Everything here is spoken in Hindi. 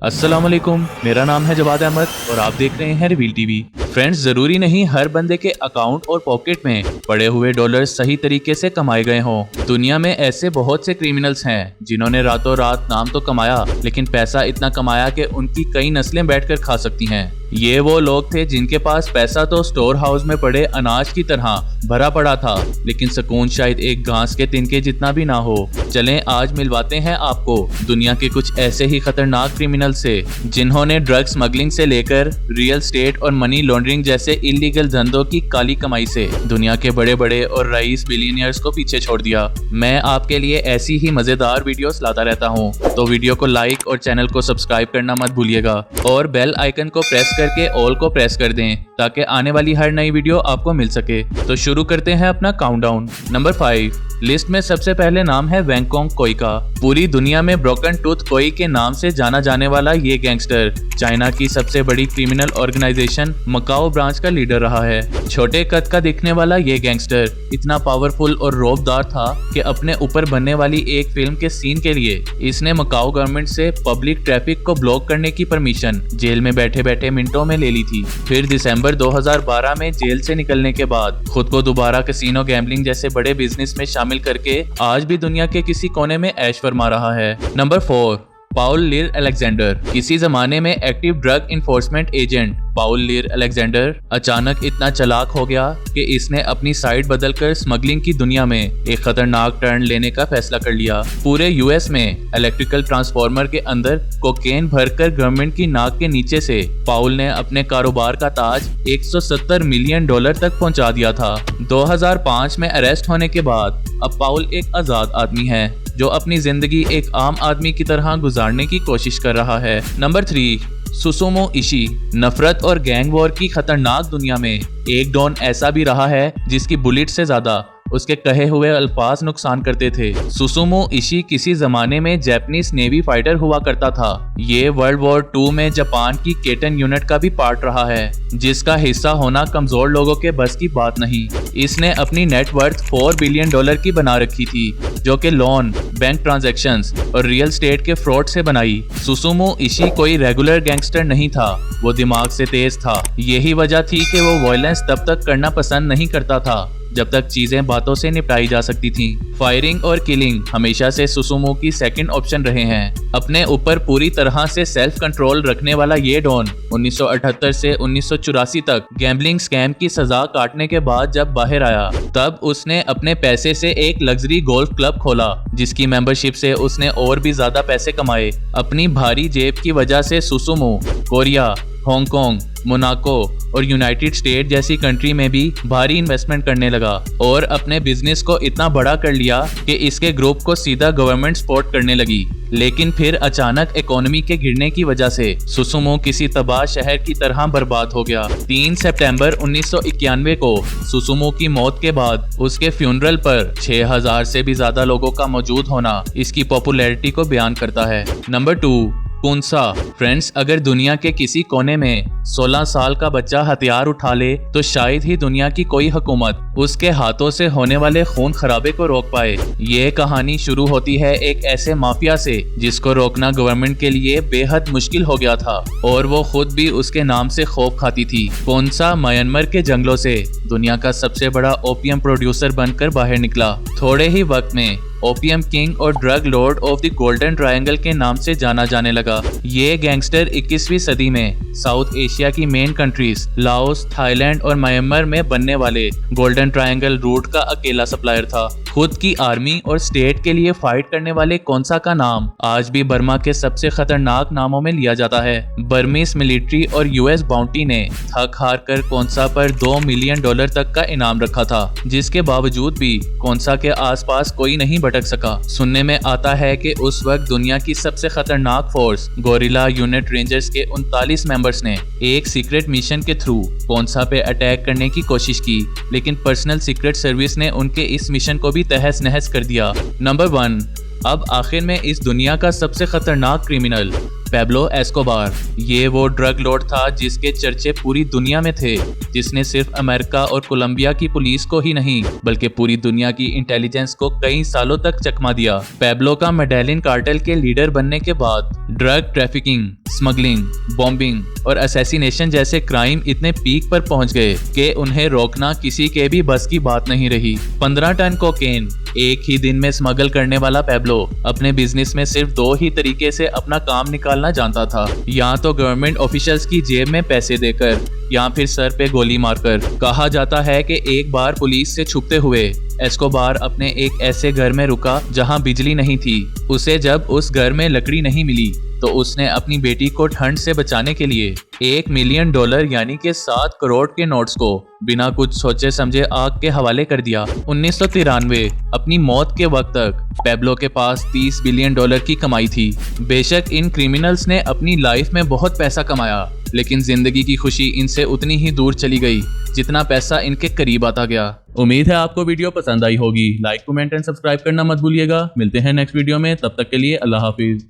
अस्सलाम वालेकुम, मेरा नाम है जवाद अहमद और आप देख रहे हैं रिवील टीवी। फ्रेंड्स, जरूरी नहीं हर बंदे के अकाउंट और पॉकेट में पड़े हुए डॉलर सही तरीके से कमाए गए हों। दुनिया में ऐसे बहुत से क्रिमिनल्स हैं जिन्होंने रातों रात नाम तो कमाया, लेकिन पैसा इतना कमाया कि उनकी कई नस्लें बैठकर खा सकती हैं। ये वो लोग थे जिनके पास पैसा तो स्टोर हाउस में पड़े अनाज की तरह भरा पड़ा था, लेकिन सुकून शायद एक घास के तिनके जितना भी ना हो। चलें आज मिलवाते हैं आपको दुनिया के कुछ ऐसे ही खतरनाक क्रिमिनल से जिन्होंने ड्रग स्मगलिंग से लेकर रियल स्टेट और मनी लॉन्ड्रिंग जैसे इलीगल धंधों की काली कमाई से दुनिया के बड़े बड़े और रईस बिलियनियर्स को पीछे छोड़ दिया। मैं आपके लिए ऐसी ही मजेदार वीडियोस लाता रहता हूँ, तो वीडियो को लाइक और चैनल को सब्सक्राइब करना मत भूलिएगा और बेल आइकन को प्रेस करके ऑल को प्रेस कर दें ताकि आने वाली हर नई वीडियो आपको मिल सके। तो शुरू करते हैं अपना काउंटडाउन। नंबर 5 लिस्ट में सबसे पहले नाम है वेंगकोंग कोई का। पूरी दुनिया में ब्रोकन टूथ कोई के नाम से जाना जाने वाला ये गैंगस्टर चाइना की सबसे बड़ी क्रिमिनल ऑर्गेनाइजेशन मकाओ ब्रांच का लीडर रहा है। छोटे कद का दिखने वाला ये गैंगस्टर इतना पावरफुल और रौबदार था कि अपने ऊपर बनने वाली एक फिल्म के सीन के लिए इसने मकाओ गवर्नमेंट से पब्लिक ट्रैफिक को ब्लॉक करने की परमिशन जेल में बैठे बैठे मिनटों में ले ली थी। फिर दिसंबर 2012 में जेल से निकलने के बाद खुद को दोबारा कैसीनो गैम्बलिंग जैसे बड़े बिजनेस में शामिल करके आज भी दुनिया के किसी कोने में ऐश फरमा रहा है। नंबर 4 पाउल लीर अलेक्जेंडर। किसी जमाने में एक्टिव ड्रग इन्फोर्समेंट एजेंट पाउल लीर अलेक्जेंडर अचानक इतना चालाक हो गया कि इसने अपनी साइड बदलकर स्मगलिंग की दुनिया में एक खतरनाक टर्न लेने का फैसला कर लिया। पूरे यूएस में इलेक्ट्रिकल ट्रांसफार्मर के अंदर कोकेन भरकर गवर्नमेंट की नाक के नीचे से पाउल ने अपने कारोबार का ताज $170 मिलियन तक पहुंचा दिया था। 2005 में अरेस्ट होने के बाद अब पाउल एक आजाद आदमी है जो अपनी जिंदगी एक आम आदमी की तरह गुजारने की कोशिश कर रहा है। Number 3 Susumu Ishii. नफरत और गैंग वॉर की खतरनाक दुनिया में एक डॉन ऐसा भी रहा है जिसकी बुलेट से ज्यादा उसके कहे हुए अल्फाज नुकसान करते थे। सुसुमो इशी किसी जमाने में जापानीज नेवी फाइटर हुआ करता था। ये वर्ल्ड वॉर 2 में जापान की केटन यूनिट का भी पार्ट रहा है, जिसका हिस्सा होना कमजोर लोगों के बस की बात नहीं। इसने अपनी नेटवर्थ $4 बिलियन की बना रखी थी, जो कि लोन, बैंक ट्रांजैक्शंस और रियल स्टेट के फ्रॉड से बनाई। सुसुमो इशी कोई रेगुलर गैंगस्टर नहीं था, वो दिमाग से तेज था। यही वजह थी कि वो वायलेंस तब तक करना पसंद नहीं करता था जब तक चीजें बातों से निपटाई जा सकती थीं। फायरिंग और किलिंग हमेशा से सुसुमो की सेकंड ऑप्शन रहे हैं। अपने ऊपर पूरी तरह से सेल्फ कंट्रोल रखने वाला ये डॉन 1978 से 1984 तक गैम्बलिंग स्कैम की सजा काटने के बाद जब बाहर आया, तब उसने अपने पैसे से एक लग्जरी गोल्फ क्लब खोला, जिसकी मेंबरशिप से उसने और भी ज्यादा पैसे कमाए। अपनी भारी जेब की वजह से सुसुमो कोरिया, हांगकांग, मोनाको और यूनाइटेड स्टेट जैसी कंट्री में भी भारी इन्वेस्टमेंट करने लगा और अपने बिजनेस को इतना बड़ा कर लिया कि इसके ग्रुप को सीधा गवर्नमेंट सपोर्ट करने लगी। लेकिन फिर अचानक इकोनॉमी के गिरने की वजह से सुसुमो किसी तबाह शहर की तरह बर्बाद हो गया। 3 सितंबर 1991 को सुसुमो की मौत के बाद उसके फ्यूनरल पर 6000 से भी ज्यादा लोगों का मौजूद होना इसकी पॉपुलैरिटी को बयान करता है। नंबर 2 कुंसा। फ्रेंड्स, अगर दुनिया के किसी कोने में 16 साल का बच्चा हथियार उठा ले तो शायद ही दुनिया की कोई हुकूमत उसके हाथों से होने वाले खून खराबे को रोक पाए। ये कहानी शुरू होती है एक ऐसे माफिया से जिसको रोकना गवर्नमेंट के लिए बेहद मुश्किल हो गया था और वो खुद भी उसके नाम से खौफ खाती थी। कुंसा म्यांमार के जंगलों से दुनिया का सबसे बड़ा ओपियम प्रोड्यूसर बनकर बाहर निकला। थोड़े ही वक्त में ओपियम किंग और drug Lord of the golden triangle के नाम से जाना जाने लगा। ये गैंगस्टर 21वीं सदी में साउथ एशिया की मेन कंट्रीज लाओस, थाईलैंड और म्यांमार में बनने वाले गोल्डन ट्रायंगल रूट का अकेला सप्लायर था। खुद की आर्मी और स्टेट के लिए फाइट करने वाले कोंसा का नाम आज भी बर्मा के सबसे खतरनाक नामों में लिया जाता है। बर्मीज मिलिट्री और यूएस बाउंटी ने थक हार कर कोंसा पर $2 मिलियन तक का इनाम रखा था, जिसके बावजूद भी कोंसा के आसपास कोई नहीं भटक सका। सुनने में आता है कि उस वक्त दुनिया की सबसे खतरनाक फोर्स गोरिल्ला यूनिट रेंजर्स के 39 मेंबर्स ने एक सीक्रेट मिशन के थ्रू कोंसा पे अटैक करने की कोशिश की, लेकिन पर्सनल सीक्रेट सर्विस ने उनके इस मिशन को भी तहस नहस कर दिया। नंबर 1 अब आखिर में इस दुनिया का सबसे खतरनाक क्रिमिनल पैब्लो एस्कोबार। ये वो ड्रग लॉर्ड था जिसके चर्चे पूरी दुनिया में थे, जिसने सिर्फ अमेरिका और कोलंबिया की पुलिस को ही नहीं बल्कि पूरी दुनिया की इंटेलिजेंस को कई सालों तक चकमा दिया। पैब्लो का मेडेलिन कार्टेल के लीडर बनने के बाद ड्रग ट्रैफिकिंग, स्मगलिंग, बॉम्बिंग और असैसिनेशन जैसे क्राइम इतने पीक पर पहुंच गए कि उन्हें रोकना किसी के भी बस की बात नहीं रही। 15 टन कोकेन एक ही दिन में स्मगल करने वाला पैब्लो अपने बिजनेस में सिर्फ 2 ही तरीके से अपना काम निकालना जानता था, या तो गवर्नमेंट ऑफिशियल्स की जेब में पैसे देकर या फिर सर पे गोली मारकर। कहा जाता है कि एक बार पुलिस से छुपते हुए एस्कोबार अपने एक ऐसे घर में रुका जहां बिजली नहीं थी। उसे जब उस घर में लकड़ी नहीं मिली तो उसने अपनी बेटी को ठंड से बचाने के लिए $1 मिलियन यानी कि 7 करोड़ के नोट्स को बिना कुछ सोचे समझे आग के हवाले कर दिया। 1993 अपनी मौत के वक्त तक पैब्लो के पास $30 बिलियन की कमाई थी। बेशक इन क्रिमिनल्स ने अपनी लाइफ में बहुत पैसा कमाया, लेकिन जिंदगी की खुशी इनसे उतनी ही दूर चली गई जितना पैसा इनके करीब आता गया। उम्मीद है आपको वीडियो पसंद आई होगी। लाइक, कमेंट एंड सब्सक्राइब करना मत भूलिएगा। मिलते हैं नेक्स्ट वीडियो में, तब तक के लिए अल्लाह हाफिज।